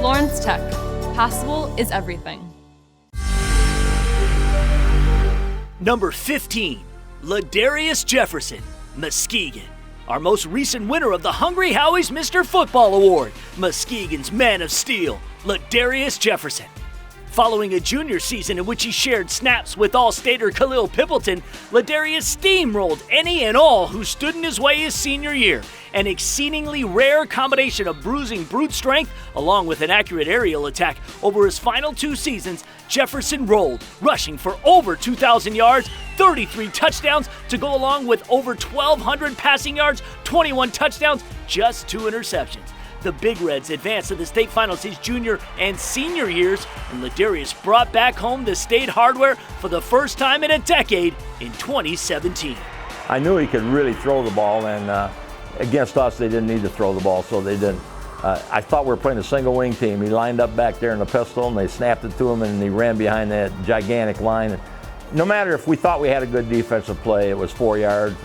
Lawrence Tech. Passable is everything. Number 15, Ladarius Jefferson, Muskegon. Our most recent winner of the Hungry Howie's Mr. Football Award, Muskegon's Man of Steel, Ladarius Jefferson. Following a junior season in which he shared snaps with All-Stater Khalil Pippleton, Ladarius steamrolled any and all who stood in his way his senior year. An exceedingly rare combination of bruising brute strength along with an accurate aerial attack. Over his final 2 seasons, Jefferson rolled, rushing for over 2,000 yards, 33 touchdowns to go along with over 1,200 passing yards, 21 touchdowns, just 2 interceptions. The Big Reds advanced to the state finals his junior and senior years, and Ladarius brought back home the state hardware for the first time in a decade in 2017. I knew he could really throw the ball, and against us they didn't need to throw the ball, so they didn't. I thought we were playing a single wing team. He lined up back there in the pistol, and they snapped it to him, and he ran behind that gigantic line. No matter if we thought we had a good defensive play, it was 4 yards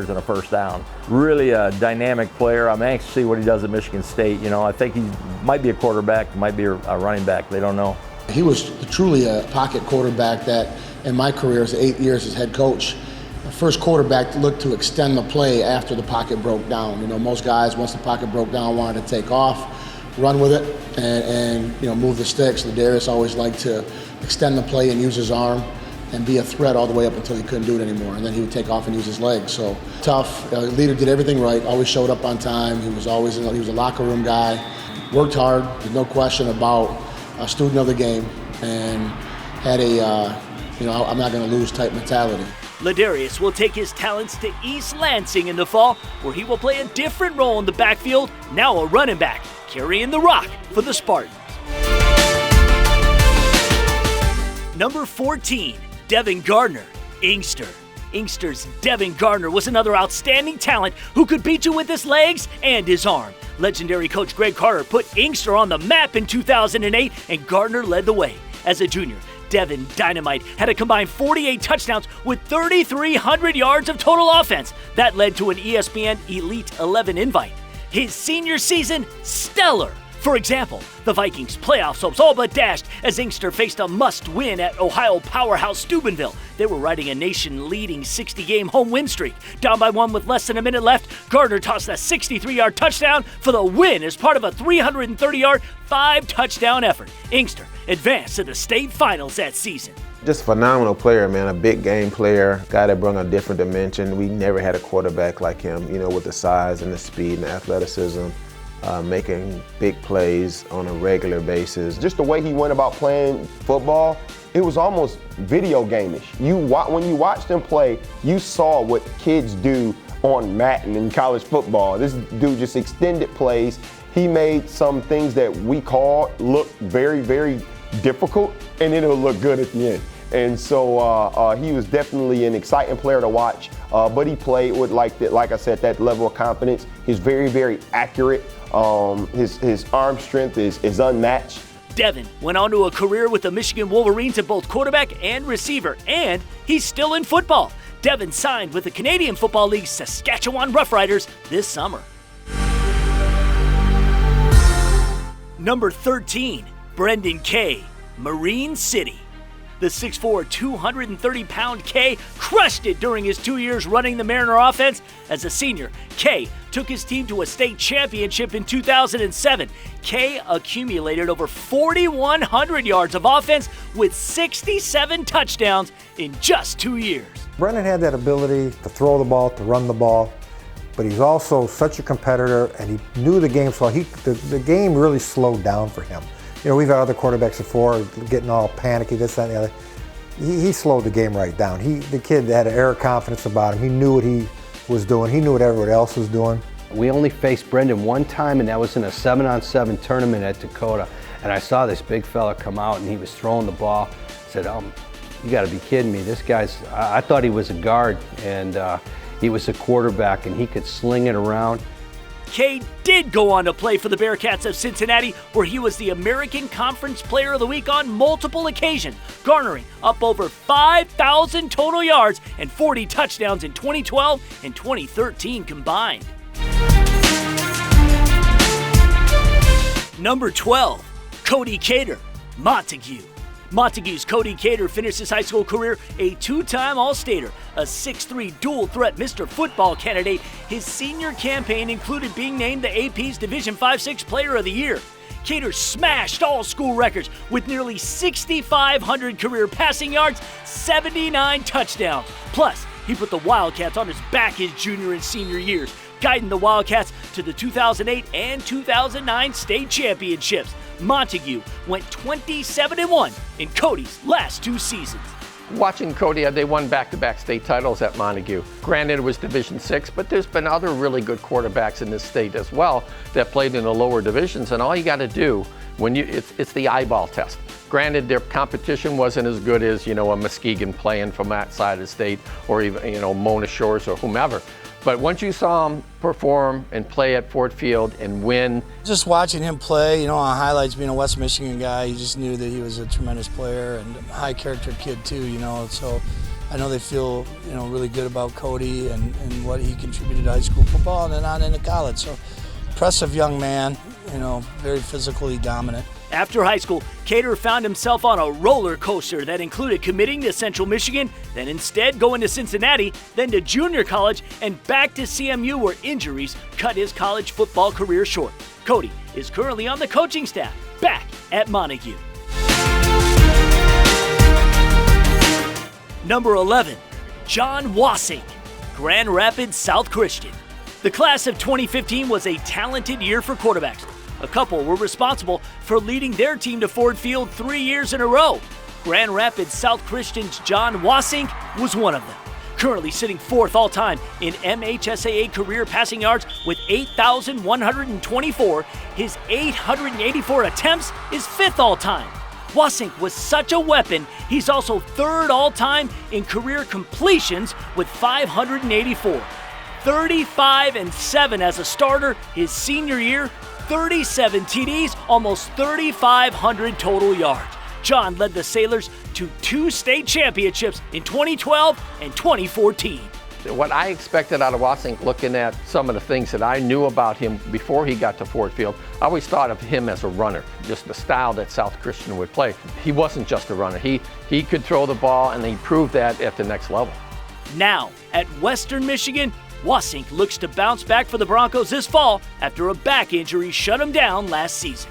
and a first down. Really a dynamic player. I'm anxious to see what he does at Michigan State. You know, I think he might be a quarterback, might be a running back. They don't know. He was truly a pocket quarterback that, in my career, as 8 years as head coach, the first quarterback looked to extend the play after the pocket broke down. You know, most guys, once the pocket broke down, wanted to take off, run with it, and you know, move the sticks. Ladarius always liked to extend the play and use his arm and be a threat all the way up until he couldn't do it anymore. And then he would take off and use his legs. So tough. Leader did everything right, always showed up on time. He was always he was a locker room guy. Worked hard, there's no question about a student of the game, and had a, I'm not gonna lose type mentality. Ladarius will take his talents to East Lansing in the fall, where he will play a different role in the backfield, now a running back, carrying the rock for the Spartans. Number 14, Devin Gardner, Inkster. Inkster's Devin Gardner was another outstanding talent who could beat you with his legs and his arm. Legendary coach Greg Carter put Inkster on the map in 2008, and Gardner led the way. As a junior, Devin Dynamite had a combined 48 touchdowns with 3,300 yards of total offense. That led to an ESPN Elite 11 invite. His senior season, stellar. For example, the Vikings' playoff hopes all but dashed as Inkster faced a must-win at Ohio powerhouse Steubenville. They were riding a nation-leading 60-game home win streak. Down by 1 with less than a minute left, Gardner tossed a 63-yard touchdown for the win as part of a 330-yard, 5-touchdown effort. Inkster advanced to the state finals that season. Just a phenomenal player, man, a big game player, guy that brought a different dimension. We never had a quarterback like him, with the size and the speed and the athleticism. Making big plays on a regular basis. Just the way he went about playing football, it was almost video game-ish. When you watched him play, you saw what kids do on Madden in college football. This dude just extended plays. He made some things that we called look very, very difficult, and then it'll look good at the end. And so he was definitely an exciting player to watch, but he played with, like I said, that level of confidence. He's very, very accurate. His arm strength is unmatched. Devin went on to a career with the Michigan Wolverines at both quarterback and receiver, and he's still in football. Devin signed with the Canadian Football League's Saskatchewan Roughriders this summer. Number 13, Brendon Kay, Marine City. The 6'4", 230-pound Kay crushed it during his 2 years running the Mariner offense. As a senior, Kay took his team to a state championship in 2007. Kay accumulated over 4,100 yards of offense with 67 touchdowns in just 2 years. Brendon had that ability to throw the ball, to run the ball, but he's also such a competitor, and he knew the game so the game really slowed down for him. We've had other quarterbacks before getting all panicky, this, that, and the other. He slowed the game right down. The kid had an air of confidence about him. He knew what he was doing. He knew what everyone else was doing. We only faced Brendon one time, and that was in a 7-on-7 tournament at Dakota. And I saw this big fella come out, and he was throwing the ball. I said, you got to be kidding me. This guy's, I thought he was a guard, and he was a quarterback, and he could sling it around. Kay did go on to play for the Bearcats of Cincinnati, where he was the American Conference Player of the Week on multiple occasions, garnering up over 5,000 total yards and 40 touchdowns in 2012 and 2013 combined. Number 12, Cody Kater, Montague. Montague's Cody Kater finished his high school career a two-time All-Stater, a 6'3" dual-threat Mr. Football candidate. His senior campaign included being named the AP's Division 5-6 Player of the Year. Kater smashed all school records with nearly 6,500 career passing yards, 79 touchdowns. Plus, he put the Wildcats on his back his junior and senior years, guiding the Wildcats to the 2008 and 2009 state championships. Montague went 27-1 in Cody's last two seasons. Watching Cody, they won back-to-back state titles at Montague. Granted, it was Division 6, but there's been other really good quarterbacks in this state as well that played in the lower divisions, and all you got to do it's the eyeball test. Granted, their competition wasn't as good as, a Muskegon playing from that side of the state, or even, Mona Shores or whomever. But once you saw him perform and play at Ford Field and win. Just watching him play, on highlights, being a West Michigan guy, you just knew that he was a tremendous player and a high character kid too, So I know they feel, really good about Cody and what he contributed to high school football and then on into college. So impressive young man, very physically dominant. After high school, Kater found himself on a roller coaster that included committing to Central Michigan, then instead going to Cincinnati, then to junior college, and back to CMU where injuries cut his college football career short. Cody is currently on the coaching staff, back at Montague. Number 11, John Wassink, Grand Rapids South Christian. The class of 2015 was a talented year for quarterbacks. A couple were responsible for leading their team to Ford Field 3 years in a row. Grand Rapids South Christian's John Wassink was one of them. Currently sitting fourth all-time in MHSAA career passing yards with 8,124, his 884 attempts is fifth all-time. Wassink was such a weapon, he's also third all-time in career completions with 584. 35-7 as a starter his senior year, 37 TDs, almost 3,500 total yards. John led the Sailors to 2 state championships in 2012 and 2014. What I expected out of Wassink, looking at some of the things that I knew about him before he got to Ford Field, I always thought of him as a runner, just the style that South Christian would play. He wasn't just a runner. He could throw the ball, and he proved that at the next level. Now, at Western Michigan, Wassink looks to bounce back for the Broncos this fall after a back injury shut him down last season.